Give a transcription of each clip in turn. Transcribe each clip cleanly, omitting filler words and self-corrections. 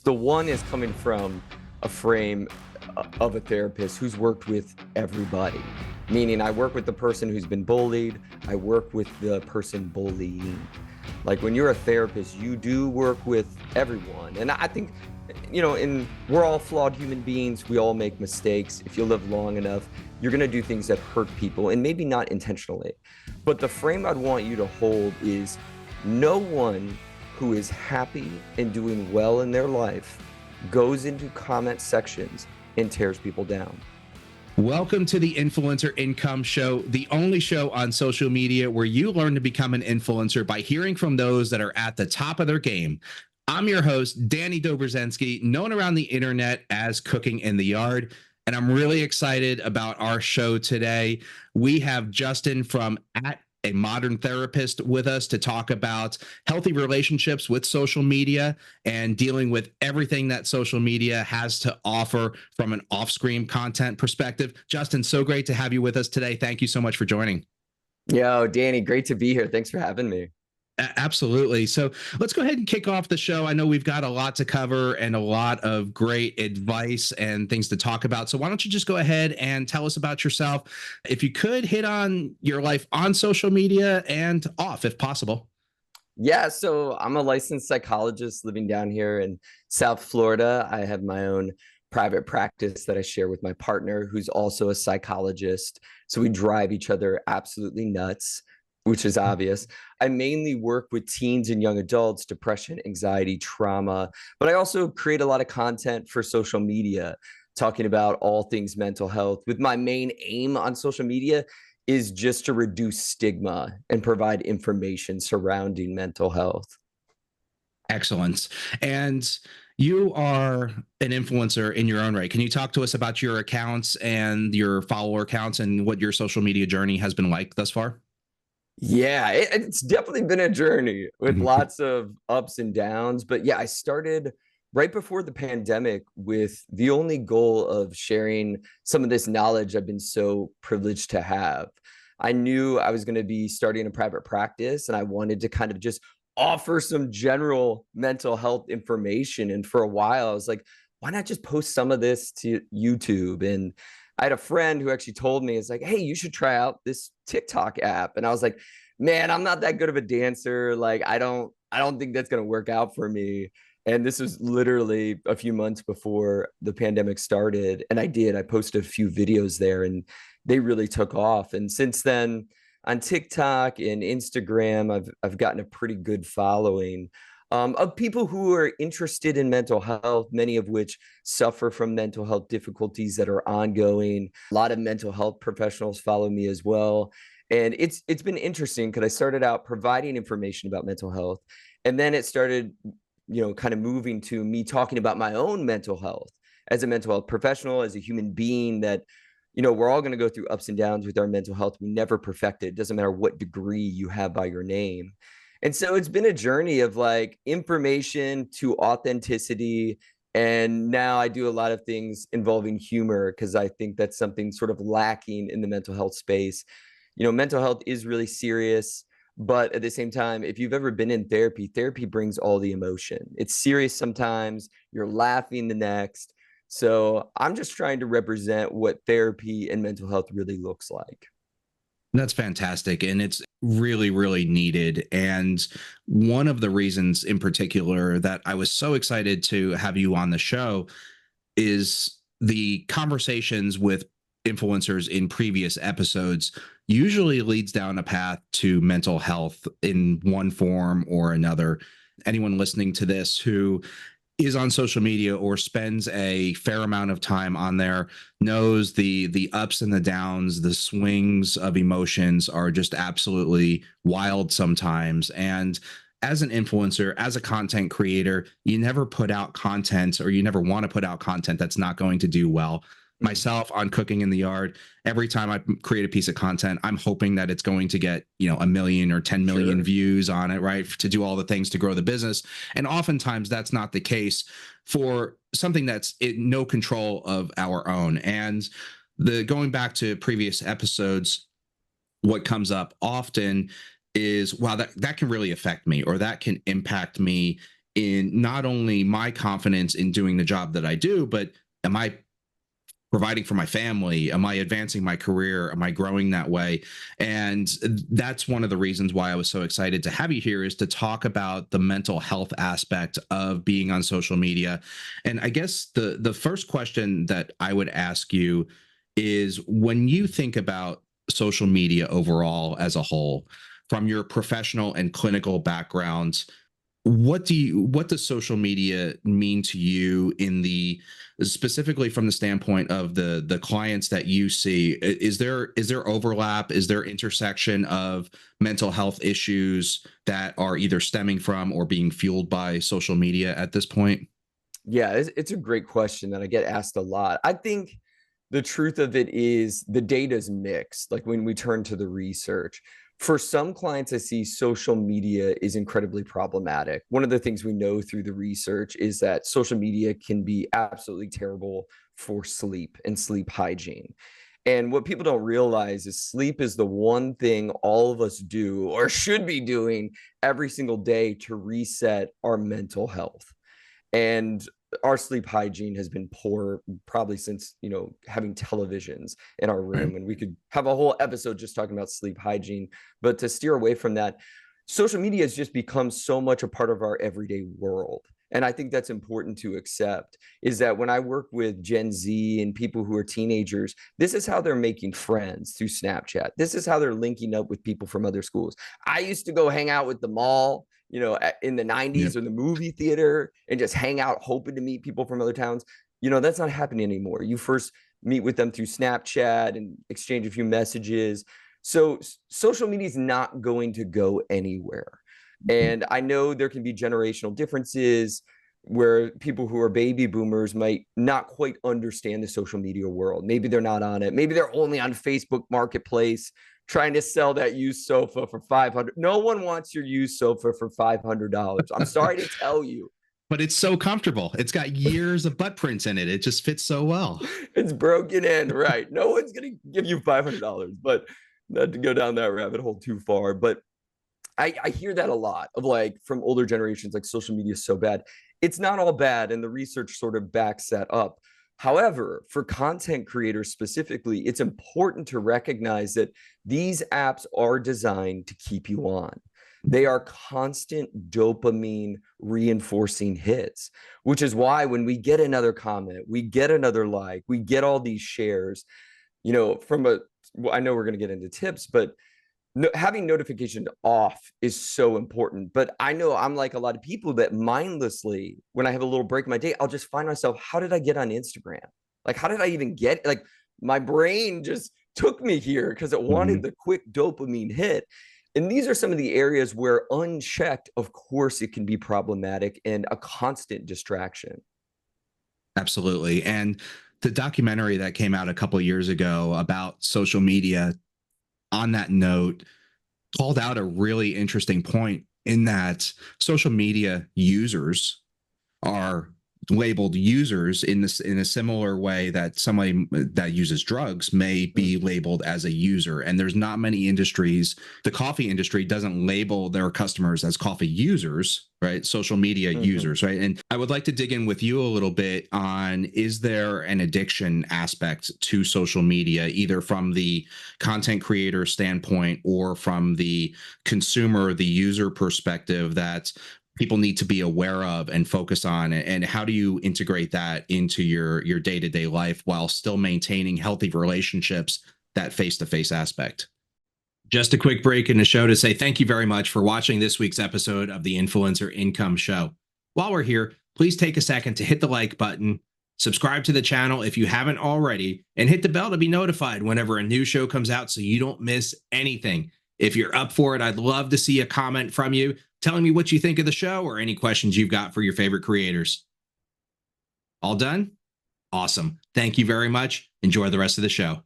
The one is coming from a frame of a therapist who's worked with everybody, meaning I work with the person who's been bullied, I work with the person bullying. Like when you're a therapist, you do work with everyone. And I think, and we're all flawed human beings. We all make mistakes. If you live long enough, you're going to do things that hurt people and maybe not intentionally. But the frame I'd want you to hold is no one who is happy and doing well in their life goes into comment sections and tears people down. Welcome to the Influencer Income Show, the only show on social media where you learn to become an influencer by hearing from those that are at the top of their game. I'm your host, Danny Dobrzenski, known around the internet as Cooking in the Yard, and I'm really excited about our show today. We have Justin from A Modern Therapist with us to talk about healthy relationships with social media and dealing with everything that social media has to offer from an off-screen content perspective. Justin, so great to have you with us today. Thank you so much for joining. Yo, Danny, great to be here. Thanks for having me. Absolutely. So let's go ahead and kick off the show. I know we've got a lot to cover and a lot of great advice and things to talk about. So why don't you just go ahead and tell us about yourself? If you could hit on your life on social media and off, if possible. Yeah, so I'm a licensed psychologist living down here in South Florida. I have my own private practice that I share with my partner, who's also a psychologist. So we drive each other absolutely nuts, which is obvious. I mainly work with teens and young adults, depression, anxiety, trauma, but I also create a lot of content for social media, talking about all things mental health, with my main aim on social media is just to reduce stigma and provide information surrounding mental health. Excellent. And you are an influencer in your own right. Can you talk to us about your accounts and your follower accounts and what your social media journey has been like thus far? Yeah, it's definitely been a journey with lots of ups and downs. But yeah, I started right before the pandemic with the only goal of sharing some of this knowledge I've been so privileged to have. I knew I was going to be starting a private practice and I wanted to kind of just offer some general mental health information. And for a while, I was like, why not just post some of this to YouTube? And I had a friend who actually told me, it's like, hey, you should try out this TikTok app. And I was like, man, I'm not that good of a dancer. Like, I don't think that's gonna work out for me. And this was literally a few months before the pandemic started. And I posted a few videos there and they really took off. And since then, on TikTok and Instagram, I've gotten a pretty good following of people who are interested in mental health, many of which suffer from mental health difficulties that are ongoing. A lot of mental health professionals follow me as well. And it's been interesting because I started out providing information about mental health, and then it started, kind of moving to me talking about my own mental health as a mental health professional, as a human being that, we're all going to go through ups and downs with our mental health. We never perfect it. It doesn't matter what degree you have by your name. And so it's been a journey of like information to authenticity. And now I do a lot of things involving humor because I think that's something sort of lacking in the mental health space. Mental health is really serious, but at the same time, if you've ever been in therapy, therapy brings all the emotion. It's serious sometimes, you're laughing the next. So I'm just trying to represent what therapy and mental health really looks like. That's fantastic. And it's really, really needed. And one of the reasons in particular that I was so excited to have you on the show is the conversations with influencers in previous episodes usually leads down a path to mental health in one form or another. Anyone listening to this who is on social media or spends a fair amount of time on there knows the ups and the downs, the swings of emotions are just absolutely wild sometimes. And as an influencer, as a content creator, you never put out content, or you never want to put out content that's not going to do well. Myself on Cooking in the Yard, every time I create a piece of content, I'm hoping that it's going to get, 1 million or 10 million views on it, right? To do all the things to grow the business. And oftentimes that's not the case for something that's in no control of our own. And going back to previous episodes, what comes up often is, wow, that can really affect me, or that can impact me in not only my confidence in doing the job that I do, but am I providing for my family? Am I advancing my career? Am I growing that way? And that's one of the reasons why I was so excited to have you here, is to talk about the mental health aspect of being on social media. And I guess the first question that I would ask you is, when you think about social media overall as a whole, from your professional and clinical backgrounds, what does social media mean to you, in the specifically from the standpoint of the clients that you see? Is there overlap? Is there intersection of mental health issues that are either stemming from or being fueled by social media at this point? Yeah, it's a great question that I get asked a lot. I think the truth of it is the data's mixed. Like when we turn to the research, for some clients, I see social media is incredibly problematic. One of the things we know through the research is that social media can be absolutely terrible for sleep and sleep hygiene. And what people don't realize is sleep is the one thing all of us do or should be doing every single day to reset our mental health. And our sleep hygiene has been poor probably since, having televisions in our Right. room, and we could have a whole episode just talking about sleep hygiene. But to steer away from that, social media has just become so much a part of our everyday world. And I think that's important to accept, is that when I work with Gen Z and people who are teenagers, this is how they're making friends, through Snapchat. This is how they're linking up with people from other schools. I used to go hang out with the mall, in the Yep. 90s, or the movie theater, and just hang out hoping to meet people from other towns. That's not happening anymore. You first meet with them through Snapchat and exchange a few messages. So social media is not going to go anywhere. And I know there can be generational differences where people who are baby boomers might not quite understand the social media world. Maybe they're not on it. Maybe they're only on Facebook Marketplace trying to sell that used sofa for 500. No one wants your used sofa for $500. I'm sorry to tell you. But it's so comfortable. It's got years of butt prints in it. It just fits so well. It's broken in, right? No one's going to give you $500, but not to go down that rabbit hole too far. But I hear that a lot, of like, from older generations, like social media is so bad. It's not all bad, and the research sort of backs that up. However, for content creators specifically, it's important to recognize that these apps are designed to keep you on. They are constant dopamine reinforcing hits, which is why when we get another comment, we get another like, we get all these shares, I know we're going to get into tips, but having notifications off is so important. But I know I'm like a lot of people that mindlessly, when I have a little break in my day, I'll just find myself, how did I get on Instagram? Like, how did I even get, like, my brain just took me here because it wanted Mhm. the quick dopamine hit. And these are some of the areas where, unchecked, of course, it can be problematic and a constant distraction. Absolutely. And the documentary that came out a couple years ago about social media, on that note, called out a really interesting point, in that social media users are labeled users in this, in a similar way that somebody that uses drugs may be Mhm. labeled as a user. And there's not many industries. The coffee industry doesn't label their customers as coffee users, right? Social media Mhm. users, right? And I would like to dig in with you a little bit on, is there an addiction aspect to social media, either from the content creator standpoint or from the consumer, the user perspective, that people need to be aware of and focus on? And how do you integrate that into your day-to-day life while still maintaining healthy relationships, that face-to-face aspect? Just a quick break in the show to say thank you very much for watching this week's episode of the Influencer Income Show. While we're here, please take a second to hit the like button, subscribe to the channel if you haven't already, and hit the bell to be notified whenever a new show comes out so you don't miss anything. If you're up for it, I'd love to see a comment from you telling me what you think of the show or any questions you've got for your favorite creators. All done? Awesome. Thank you very much. Enjoy the rest of the show.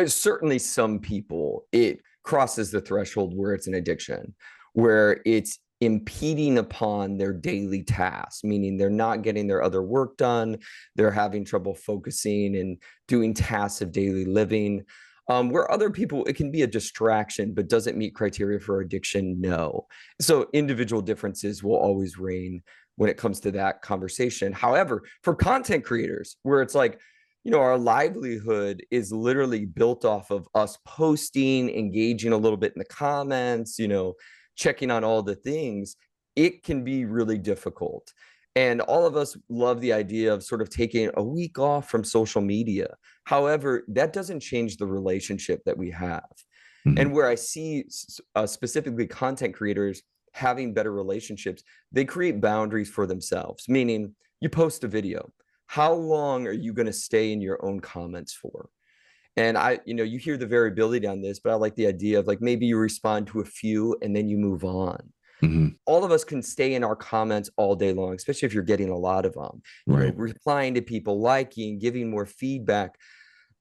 Certainly, some people, it crosses the threshold where it's an addiction, where it's impeding upon their daily tasks, meaning they're not getting their other work done, they're having trouble focusing and doing tasks of daily living. Where other people, it can be a distraction, but doesn't meet criteria for addiction, no. So individual differences will always reign when it comes to that conversation. However, for content creators, where it's like, our livelihood is literally built off of us posting, engaging a little bit in the comments, checking on all the things, it can be really difficult. And all of us love the idea of sort of taking a week off from social media. However, that doesn't change the relationship that we have. Mhm. And where I see specifically content creators having better relationships, they create boundaries for themselves, meaning you post a video. How long are you going to stay in your own comments for? And you hear the variability on this, but I like the idea of like maybe you respond to a few and then you move on. Mhm. All of us can stay in our comments all day long, especially if you're getting a lot of them, Right. replying to people, liking, giving more feedback.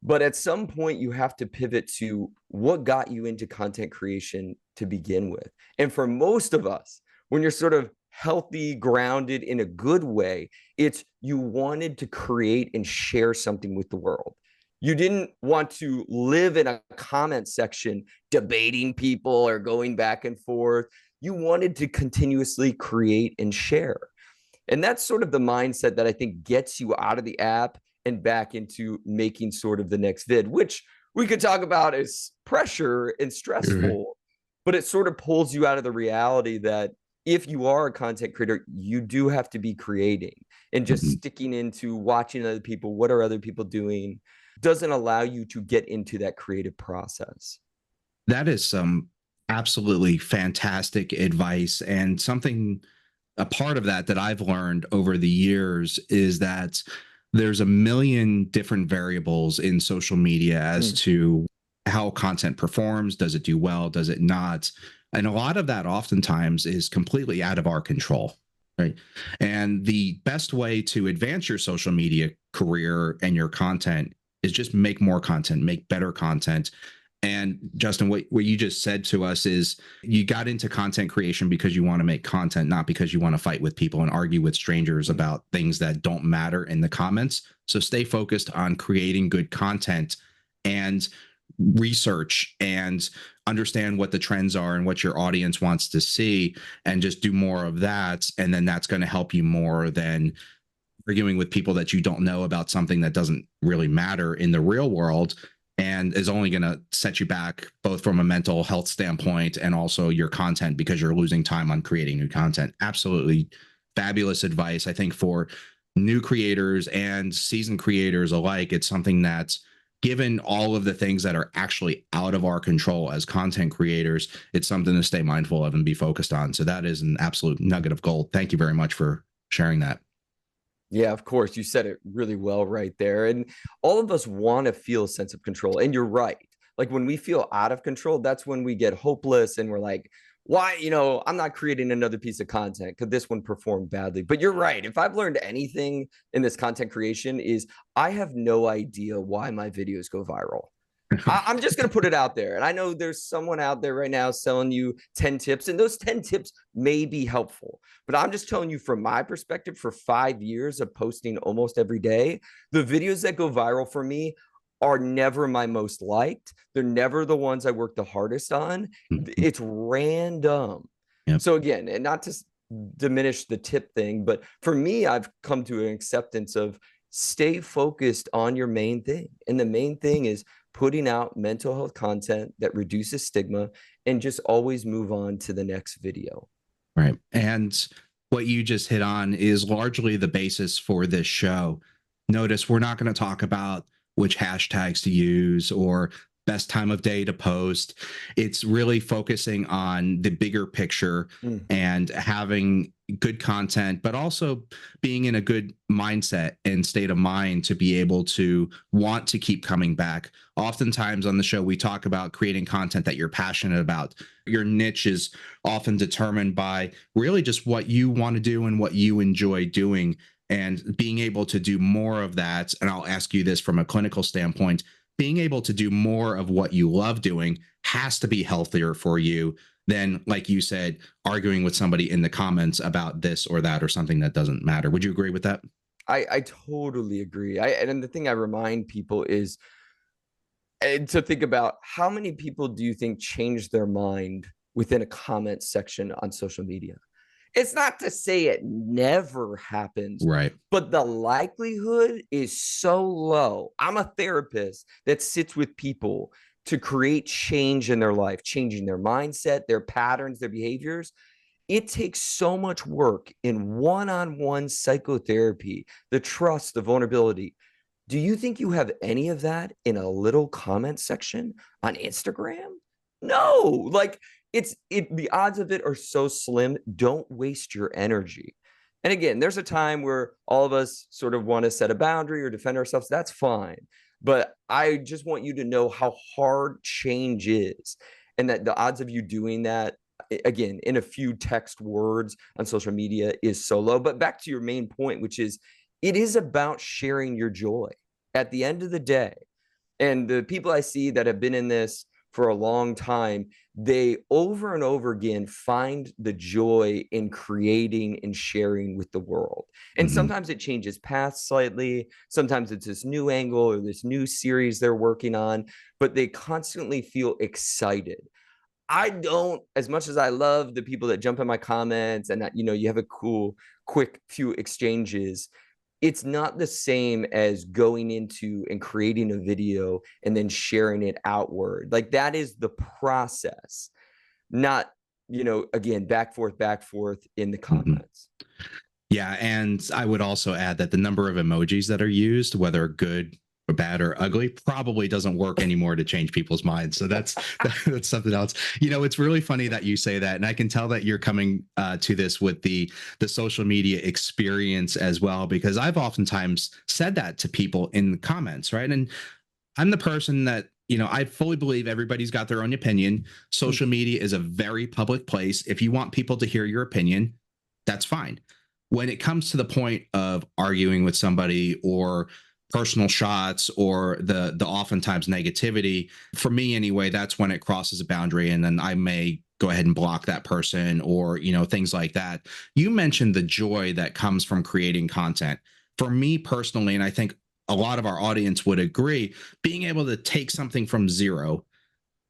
But at some point, you have to pivot to what got you into content creation to begin with. And for most of us, when you're sort of healthy, grounded in a good way, it's you wanted to create and share something with the world. You didn't want to live in a comment section debating people or going back and forth. You wanted to continuously create and share. And that's sort of the mindset that I think gets you out of the app and back into making sort of the next vid, which we could talk about as pressure and Mhm. stressful, but it sort of pulls you out of the reality that if you are a content creator, you do have to be creating, and just Mhm. sticking into watching other people. What are other people doing? Doesn't allow you to get into that creative process. That is some absolutely fantastic advice, and something, a part of that I've learned over the years is that there's a million different variables in social media as Mm. to how content performs. Does it do well? Does it not? And a lot of that oftentimes is completely out of our control. Right. And the best way to advance your social media career and your content is just make more content, make better content. And Justin, what you just said to us is you got into content creation because you want to make content, not because you want to fight with people and argue with strangers Mm. about things that don't matter in the comments. So stay focused on creating good content and research and understand what the trends are and what your audience wants to see, and just do more of that. And then that's going to help you more than arguing with people that you don't know about something that doesn't really matter in the real world, and is only going to set you back both from a mental health standpoint and also your content, because you're losing time on creating new content. Absolutely fabulous advice. I think for new creators and seasoned creators alike, it's something that's, given all of the things that are actually out of our control as content creators, it's something to stay mindful of and be focused on. So that is an absolute nugget of gold. Thank you very much for sharing that. Yeah, of course. You said it really well right there. And all of us want to feel a sense of control. And you're right. Like when we feel out of control, that's when we get hopeless and we're like, why, I'm not creating another piece of content because this one performed badly. But you're right. If I've learned anything in this content creation is I have no idea why my videos go viral. I'm just going to put it out there. And I know there's someone out there right now selling you 10 tips, and those 10 tips may be helpful. But I'm just telling you from my perspective, for 5 years of posting almost every day, the videos that go viral for me are never my most liked. They're never the ones I work the hardest on. Mhm. It's random. Yep. So again, and not to diminish the tip thing, but for me, I've come to an acceptance of stay focused on your main thing. And the main thing is putting out mental health content that reduces stigma, and just always move on to the next video. Right. And what you just hit on is largely the basis for this show. Notice we're not going to talk about which hashtags to use or best time of day to post. It's really focusing on the bigger picture Mm. and having good content, but also being in a good mindset and state of mind to be able to want to keep coming back. Oftentimes on the show, we talk about creating content that you're passionate about. Your niche is often determined by really just what you want to do and what you enjoy doing, and being able to do more of that. And I'll ask you this from a clinical standpoint: being able to do more of what you love doing has to be healthier for you than, like you said, arguing with somebody in the comments about this or that or something that doesn't matter. Would you agree with that? I totally agree. And the thing I remind people is to think about how many people do you think change their mind within a comment section on social media? It's not to say it never happens, Right. but the likelihood is so low. I'm a therapist that sits with people to create change in their life, changing their mindset, their patterns, their behaviors. It takes so much work in one-on-one psychotherapy, the trust, the vulnerability. Do you think you have any of that in a little comment section on Instagram? No, like the odds of it are so slim. Don't waste your energy. And again, there's a time where all of us sort of want to set a boundary or defend ourselves. That's fine. But I just want you to know how hard change is, and that the odds of you doing that, again, in a few text words on social media, is so low. But back to your main point, which is it is about sharing your joy at the end of the day. And the people I see that have been in this for a long time, they over and over again find the joy in creating and sharing with the world. And Mhm. sometimes it changes paths slightly. Sometimes it's this new angle or this new series they're working on, but they constantly feel excited. I don't, as much as I love the people that jump in my comments and that, you have a cool, quick few exchanges, it's not the same as going into and creating a video and then sharing it outward. Like that is the process, not, again, back forth in the Mhm. comments. Yeah, and I would also add that the number of emojis that are used, whether good or bad or ugly, probably doesn't work anymore to change people's minds. So that's that's something else. It's really funny that you say that, and I can tell that you're coming to this with the social media experience as well, because I've oftentimes said that to people in the comments, right? And I'm the person that, I fully believe everybody's got their own opinion. Social media is a very public place. If you want people to hear your opinion, that's fine. When it comes to the point of arguing with somebody or personal shots or the oftentimes negativity, for me anyway, that's when it crosses a boundary, and then I may go ahead and block that person or things like that. You mentioned the joy that comes from creating content. For me personally, and I think a lot of our audience would agree, being able to take something from zero,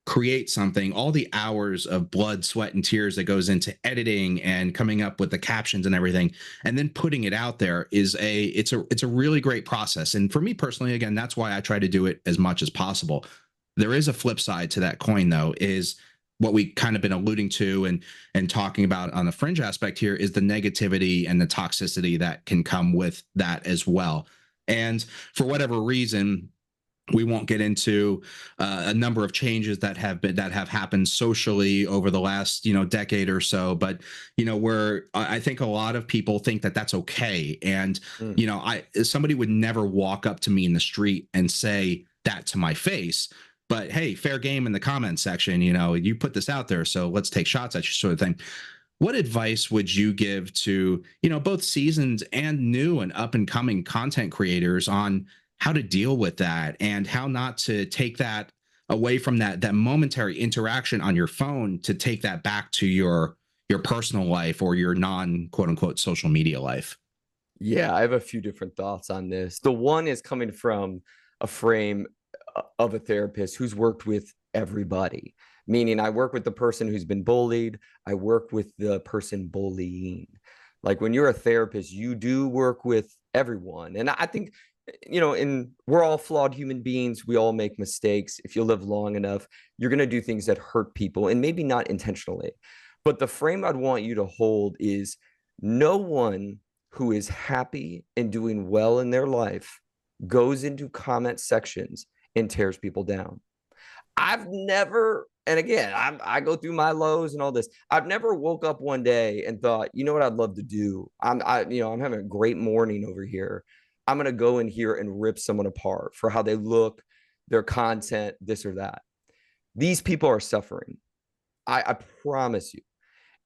create something, all the hours of blood, sweat, and tears that goes into editing and coming up with the captions and everything, and then putting it out there it's a really great process. And for me personally, again, that's why I try to do it as much as possible. There is a flip side to that coin, though, is what we kind of been alluding to and talking about on the fringe aspect here is the negativity and the toxicity that can come with that as well. And for whatever reason, we won't get into a number of changes that have happened socially over the last decade or so, but where I think a lot of people think that that's okay. And Mm. I somebody would never walk up to me in the street and say that to my face, but hey, fair game in the comments section. You put this out there, so let's take shots at you, sort of thing. What advice would you give to both seasoned and new and up and coming content creators on how to deal with that and how not to take that away from that momentary interaction on your phone to take that back to your personal life or your non quote unquote social media life? Yeah, I have a few different thoughts on this. The one is coming from a frame of a therapist who's worked with everybody, meaning I work with the person who's been bullied, I work with the person bullying. Like when you're a therapist, you do work with everyone. And I think, and we're all flawed human beings. We all make mistakes. If you live long enough, you're going to do things that hurt people and maybe not intentionally. But the frame I'd want you to hold is no one who is happy and doing well in their life goes into comment sections and tears people down. I've never, and again, I go through my lows and all this. I've never woke up one day and thought, you know what I'd love to do? I'm having a great morning over here. I'm gonna go in here and rip someone apart for how they look, their content, this or that. These people are suffering. I promise you.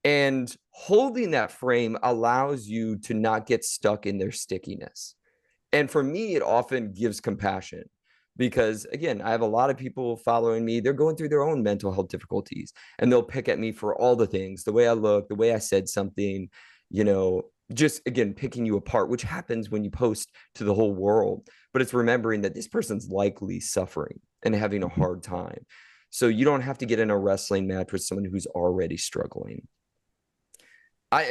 And holding that frame allows you to not get stuck in their stickiness. And for me, it often gives compassion because, again, I have a lot of people following me. They're going through their own mental health difficulties and they'll pick at me for all the things, the way I look, the way I said something, just again, picking you apart, which happens when you post to the whole world. But it's remembering that this person's likely suffering and having a hard time. So you don't have to get in a wrestling match with someone who's already struggling.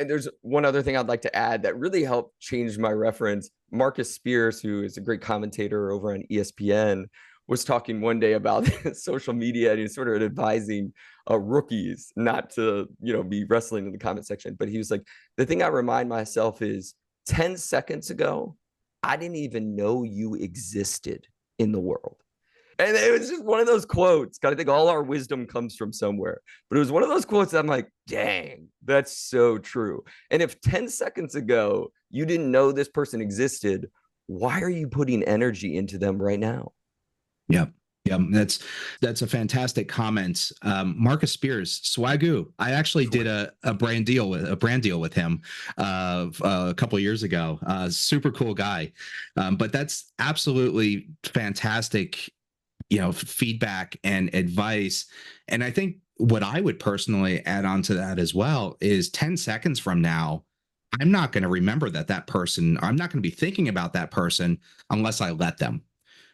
There's one other thing I'd like to add that really helped change my reference. Marcus Spears, who is a great commentator over on ESPN, was talking one day about social media, and he's sort of advising rookies not to, be wrestling in the comment section. But he was like, the thing I remind myself is 10 seconds ago, I didn't even know you existed in the world. And it was just one of those quotes. I think all our wisdom comes from somewhere. But it was one of those quotes that I'm like, dang, that's so true. And if 10 seconds ago you didn't know this person existed, why are you putting energy into them right now? Yeah. Yeah, that's a fantastic comment. Marcus Spears, Swagoo. I actually did a brand deal with him a couple of years ago. Super cool guy. But that's absolutely fantastic, feedback and advice. And I think what I would personally add on to that as well is 10 seconds from now, I'm not going to remember that person, I'm not going to be thinking about that person unless I let them.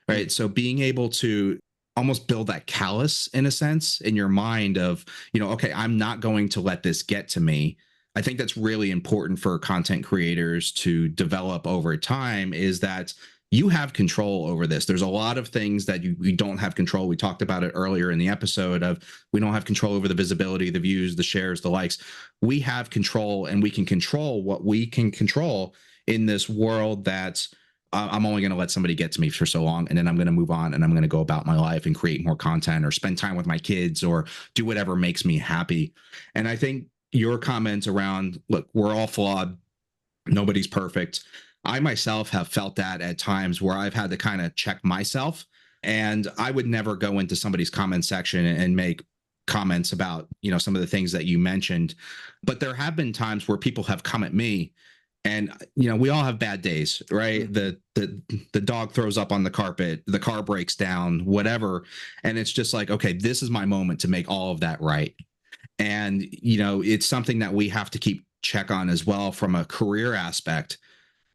Right. So being able to almost build that callus in a sense in your mind of, okay, I'm not going to let this get to me. I think that's really important for content creators to develop over time, is that you have control over this. There's a lot of things that we don't have control. We talked about it earlier in the episode of, we don't have control over the visibility, the views, the shares, the likes. We have control, and we can control what we can control in this world that's, I'm only going to let somebody get to me for so long, and then I'm going to move on, and I'm going to go about my life and create more content or spend time with my kids or do whatever makes me happy. And I think your comments around, look, we're all flawed, nobody's perfect. I myself have felt that at times where I've had to kind of check myself, and I would never go into somebody's comment section and make comments about, some of the things that you mentioned. But there have been times where people have come at me, and we all have bad days, right? The dog throws up on the carpet, the car breaks down, whatever, and it's just like, okay, this is my moment to make all of that right. And it's something that we have to keep check on as well from a career aspect,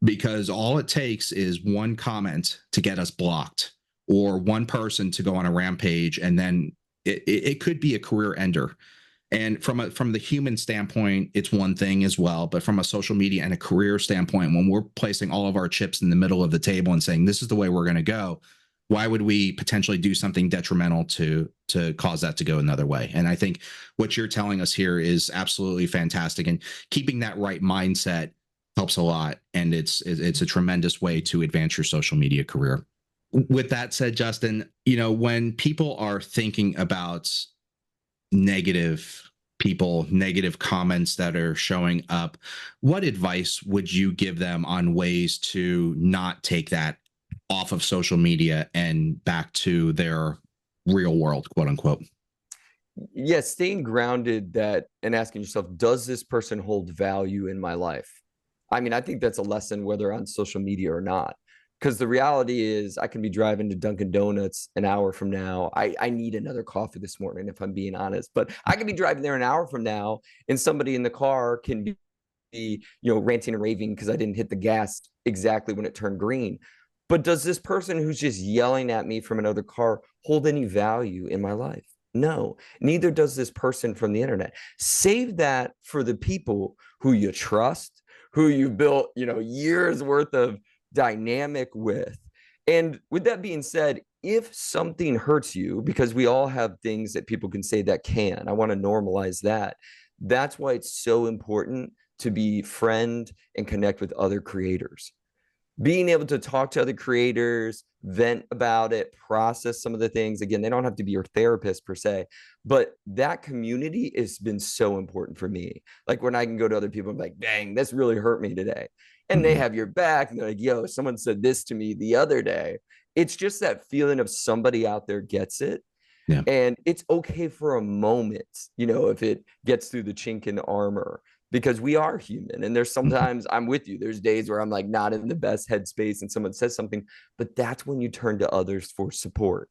because all it takes is one comment to get us blocked, or one person to go on a rampage, and then it could be a career ender. And from the human standpoint, it's one thing as well. But from a social media and a career standpoint, when we're placing all of our chips in the middle of the table and saying, this is the way we're going to go, why would we potentially do something detrimental to cause that to go another way? And I think what you're telling us here is absolutely fantastic. And keeping that right mindset helps a lot. And it's a tremendous way to advance your social media career. With that said, Justin, when people are thinking about negative people, negative comments that are showing up, what advice would you give them on ways to not take that off of social media and back to their real world, quote unquote? Yes, staying grounded and asking yourself, does this person hold value in my life? I mean, I think that's a lesson whether on social media or not. Because the reality is, I can be driving to Dunkin' Donuts an hour from now. I need another coffee this morning, if I'm being honest. But I could be driving there an hour from now, and somebody in the car can be ranting and raving because I didn't hit the gas exactly when it turned green. But does this person who's just yelling at me from another car hold any value in my life? No, neither does this person from the internet. Save that for the people who you trust, who you built, years worth of dynamic with. And with that being said, if something hurts you, because we all have things that people can say that I want to normalize that. That's why it's so important to befriend and connect with other creators. Being able to talk to other creators, vent about it, process some of the things. Again, they don't have to be your therapist per se, but that community has been so important for me. Like when I can go to other people and be like, dang, this really hurt me today. And they have your back, and they're like, yo, someone said this to me the other day. It's just that feeling of somebody out there gets it. Yeah. And it's okay for a moment, if it gets through the chink in the armor, because we are human. And there's sometimes, I'm with you, there's days where I'm like not in the best headspace and someone says something, but that's when you turn to others for support.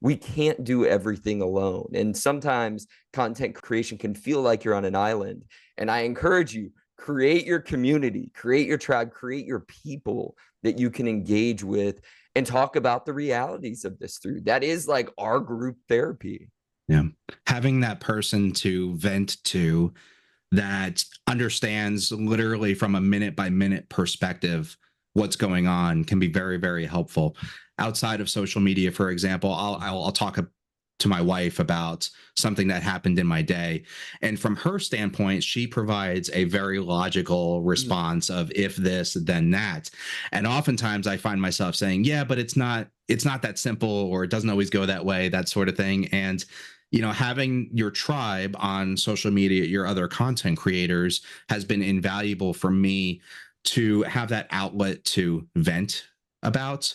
We can't do everything alone. And sometimes content creation can feel like you're on an island. And I encourage you, create your community, create your tribe, create your people that you can engage with and talk about the realities of this through. That is like our group therapy. Yeah. Having that person to vent to, that understands literally from a minute by minute perspective what's going on can be very, very helpful. Outside of social media, for example, I'll talk to my wife about something that happened in my day, and from her standpoint, she provides a very logical response of if this then that. And oftentimes I find myself saying, yeah, but it's not that simple, or it doesn't always go that way, that sort of thing. And having your tribe on social media, your other content creators, has been invaluable for me to have that outlet to vent about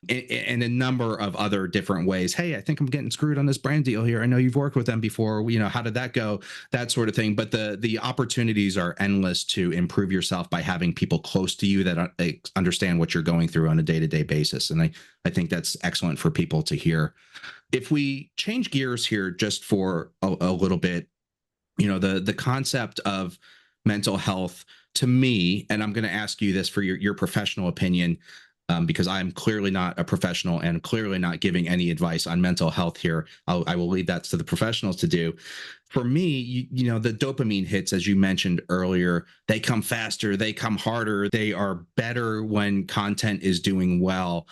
in a number of other different ways. Hey, I think I'm getting screwed on this brand deal here. I know you've worked with them before. How did that go? That sort of thing. But the opportunities are endless to improve yourself by having people close to you that understand what you're going through on a day-to-day basis. And I think that's excellent for people to hear. If we change gears here just for a little bit, the concept of mental health, to me, and I'm going to ask you this for your professional opinion, because I'm clearly not a professional and clearly not giving any advice on mental health here. I will leave that to the professionals to do. For me, the dopamine hits, as you mentioned earlier, they come faster, they come harder, they are better when content is doing well.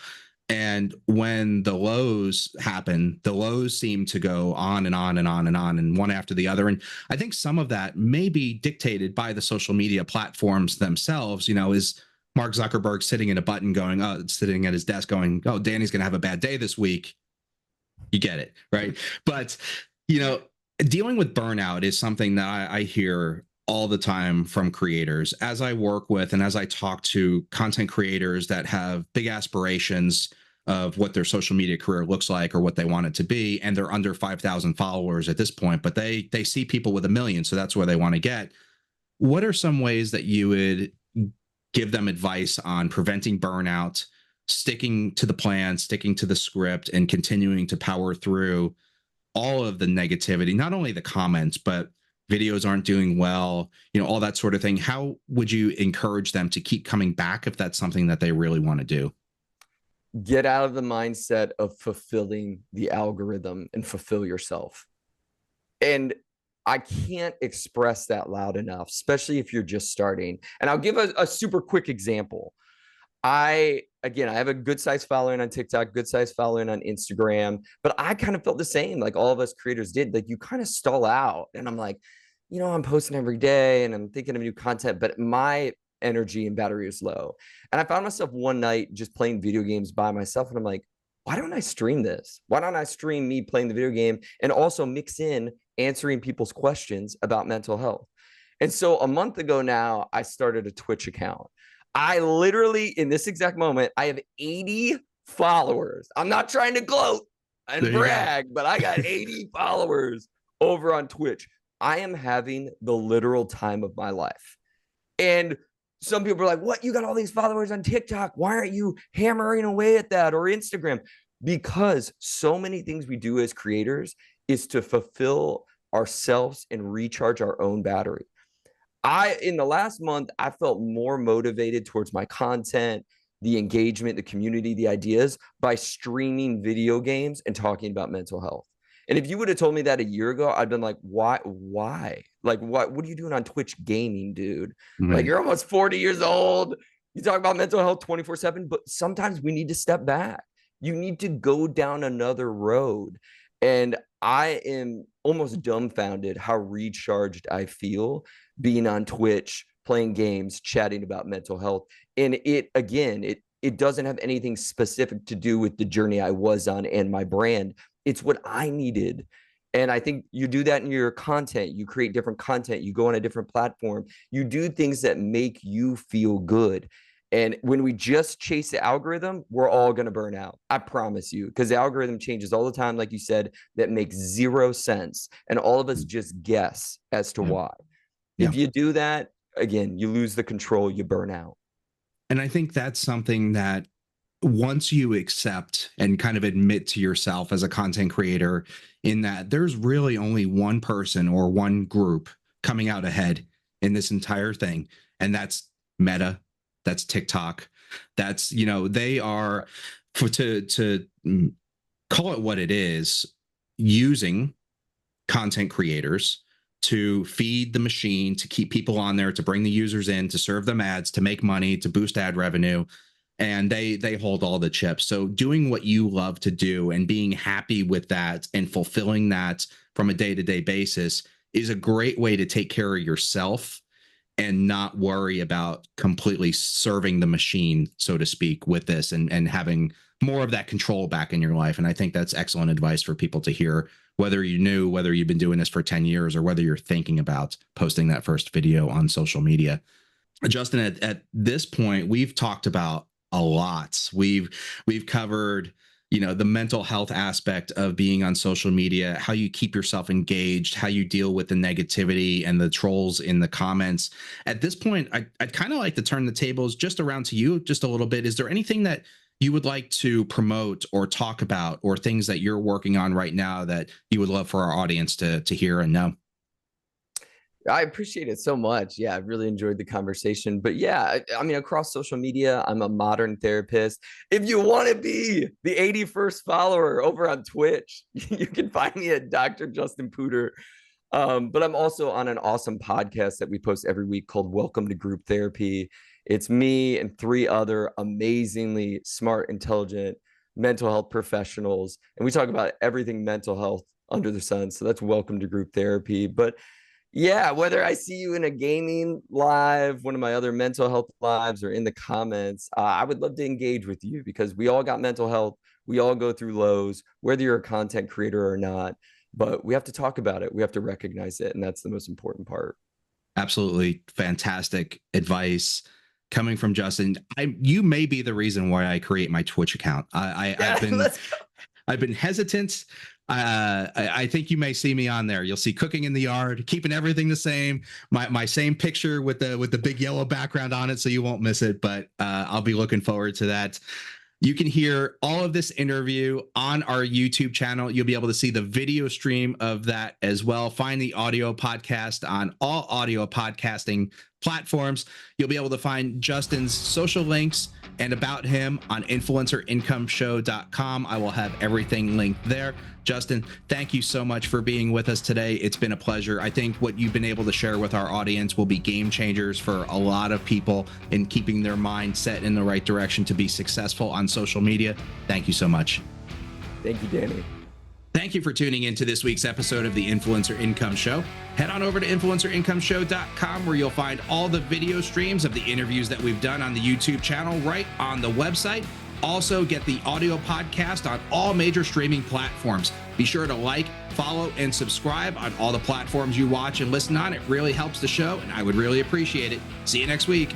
And when the lows happen, the lows seem to go on and on and on and on, and one after the other. And I think some of that may be dictated by the social media platforms themselves. Is Mark Zuckerberg sitting in a button going, sitting at his desk going, oh, Danny's going to have a bad day this week. You get it, right? But, dealing with burnout is something that I hear all the time from creators as I work with and as I talk to content creators that have big aspirations of what their social media career looks like or what they want it to be. And they're under 5,000 followers at this point, but they see people with 1 million. So that's where they want to get. What are some ways that you would give them advice on preventing burnout, sticking to the plan, sticking to the script, and continuing to power through all of the negativity, not only the comments, but videos aren't doing well, all that sort of thing? How would you encourage them to keep coming back if that's something that they really want to do? Get out of the mindset of fulfilling the algorithm and fulfill yourself. And I can't express that loud enough, especially if you're just starting. And I'll give a super quick example. I have a good size following on TikTok, good size following on Instagram, but I kind of felt the same, like all of us creators did. Like, you kind of stall out, and I'm like, I'm posting every day and I'm thinking of new content, but my energy and battery is low. And I found myself one night just playing video games by myself, and I'm like, why don't I stream this? Why don't I stream me playing the video game and also mix in answering people's questions about mental health? And so a month ago now, I started a Twitch account. I literally, in this exact moment, I have 80 followers. I'm not trying to gloat and brag, but I got 80 followers over on Twitch. I am having the literal time of my life. And some people are like, what? You got all these followers on TikTok. Why aren't you hammering away at that, or Instagram? Because so many things we do as creators is to fulfill ourselves and recharge our own battery. In the last month, I felt more motivated towards my content, the engagement, the community, the ideas, by streaming video games and talking about mental health. And if you would have told me that a year ago, I'd been like, why? Like, what are you doing on Twitch gaming, dude? Right. Like, you're almost 40 years old. You talk about mental health 24/7, but sometimes we need to step back. You need to go down another road. And I am almost dumbfounded how recharged I feel being on Twitch, playing games, chatting about mental health. And it doesn't have anything specific to do with the journey I was on and my brand. It's what I needed. And I think you do that in your content. You create different content. You go on a different platform. You do things that make you feel good. And when we just chase the algorithm, we're all going to burn out. I promise you, because the algorithm changes all the time, like you said, that makes zero sense. And all of us just guess as to why. If you do that, again, you lose the control, you burn out. And I think that's something that once you accept and kind of admit to yourself as a content creator, in that there's really only one person or one group coming out ahead in this entire thing, and that's Meta, that's TikTok, that's, they are, to call it what it is, using content creators to feed the machine, to keep people on there, to bring the users in, to serve them ads, to make money, to boost ad revenue. And they hold all the chips. So doing what you love to do and being happy with that and fulfilling that from a day-to-day basis is a great way to take care of yourself and not worry about completely serving the machine, so to speak, with this, and having more of that control back in your life. And I think that's excellent advice for people to hear, whether you've been doing this for 10 years or whether you're thinking about posting that first video on social media. Justin, at this point, we've talked about a lot. We've covered, the mental health aspect of being on social media, how you keep yourself engaged, how you deal with the negativity and the trolls in the comments. At this point, I'd kind of like to turn the tables just around to you just a little bit. Is there anything that you would like to promote or talk about, or things that you're working on right now that you would love for our audience to hear and know? I appreciate it so much. Yeah, I really enjoyed the conversation. But yeah, I mean, across social media, I'm a modern therapist. If you want to be the 81st follower over on Twitch, you can find me at Dr. Justin Puder. But I'm also on an awesome podcast that we post every week called Welcome to Group Therapy. It's me and 3 other amazingly smart, intelligent mental health professionals. And we talk about everything mental health under the sun. So that's Welcome to Group Therapy. But yeah, whether I see you in a gaming live, one of my other mental health lives, or in the comments, I would love to engage with you, because we all got mental health. We all go through lows, whether you're a content creator or not, but we have to talk about it. We have to recognize it. And that's the most important part. Absolutely fantastic advice coming from Justin. You may be the reason why I create my Twitch account. I've been hesitant. I think you may see me on there. You'll see cooking in the yard, keeping everything the same. My same picture with the big yellow background on it, so you won't miss it. But I'll be looking forward to that. You can hear all of this interview on our YouTube channel. You'll be able to see the video stream of that as well. Find the audio podcast on all audio podcasting platforms. You'll be able to find Justin's social links and about him on influencerincomeshow.com. I will have everything linked there. Justin, thank you so much for being with us today. It's been a pleasure. I think what you've been able to share with our audience will be game changers for a lot of people in keeping their mind set in the right direction to be successful on social media. Thank you so much. Thank you, Danny. Thank you for tuning into this week's episode of the Influencer Income Show. Head on over to influencerincomeshow.com, where you'll find all the video streams of the interviews that we've done on the YouTube channel right on the website. Also, get the audio podcast on all major streaming platforms. Be sure to like, follow, and subscribe on all the platforms you watch and listen on. It really helps the show, and I would really appreciate it. See you next week.